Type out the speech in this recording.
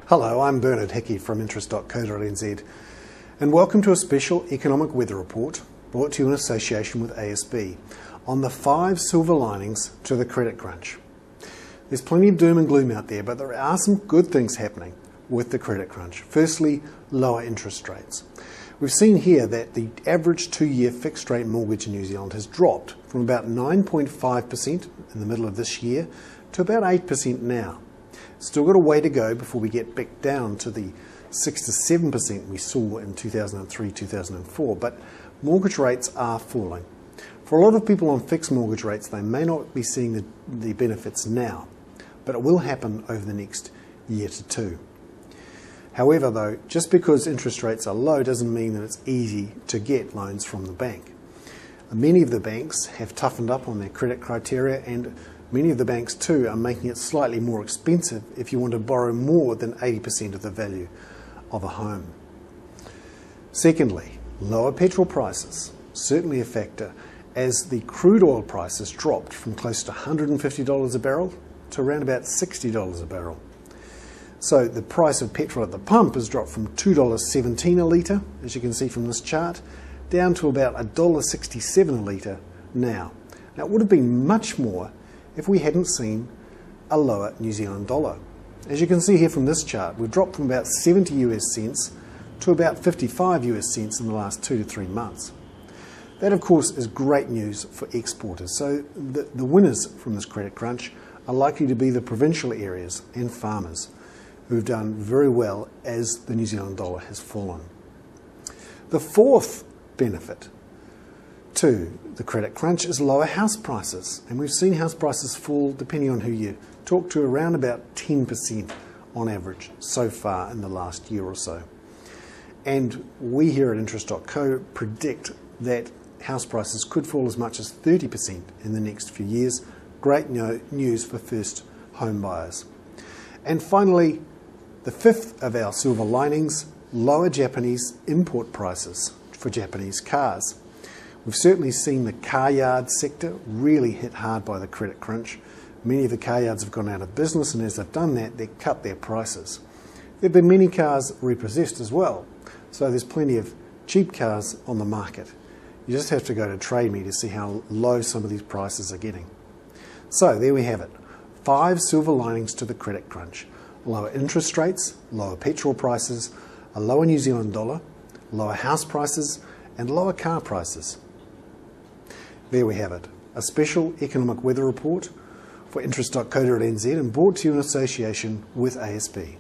Hello, I'm Bernard Hickey from interest.co.nz and welcome to a special economic weather report brought to you in association with ASB on the 5 silver linings to the credit crunch. There's plenty of doom and gloom out there, but there are some good things happening with the credit crunch. Firstly, lower interest rates. We've seen here that the average 2-year fixed rate mortgage in New Zealand has dropped from about 9.5% in the middle of this year to about 8% now. Still got a way to go before we get back down to the 6 to 7% we saw in 2003-2004, but mortgage rates are falling. For a lot of people on fixed mortgage rates, they may not be seeing the benefits now, but it will happen over the next year to two. However, though, just because interest rates are low doesn't mean that it's easy to get loans from the bank. Many of the banks have toughened up on their credit criteria, and many of the banks too are making it slightly more expensive if you want to borrow more than 80% of the value of a home. Secondly, lower petrol prices, certainly a factor, as the crude oil prices dropped from close to $150 a barrel to around about $60 a barrel. So the price of petrol at the pump has dropped from $2.17 a litre, as you can see from this chart, down to about $1.67 a litre now. Now it would have been much more if we hadn't seen a lower New Zealand dollar. As you can see here from this chart, we've dropped from about 70 US cents to about 55 US cents in the last 2 to 3 months. That of course is great news for exporters, so the winners from this credit crunch are likely to be the provincial areas and farmers, who've done very well as the New Zealand dollar has fallen. The fourth benefit to the credit crunch is lower house prices, and we've seen house prices fall, depending on who you talk to, around about 10% on average so far in the last year or so. And we here at interest.co predict that house prices could fall as much as 30% in the next few years. Great news for first home buyers. And finally, the fifth of our silver linings, lower Japanese import prices for Japanese cars. We've certainly seen the car yard sector really hit hard by the credit crunch. Many of the car yards have gone out of business, and as they've done that, they've cut their prices. There have been many cars repossessed as well, so there's plenty of cheap cars on the market. You just have to go to Trade Me to see how low some of these prices are getting. So there we have it. 5 silver linings to the credit crunch. Lower interest rates, lower petrol prices, a lower New Zealand dollar, lower house prices, and lower car prices. There we have it, a special economic weather report for interest.co.nz and brought to you in association with ASB.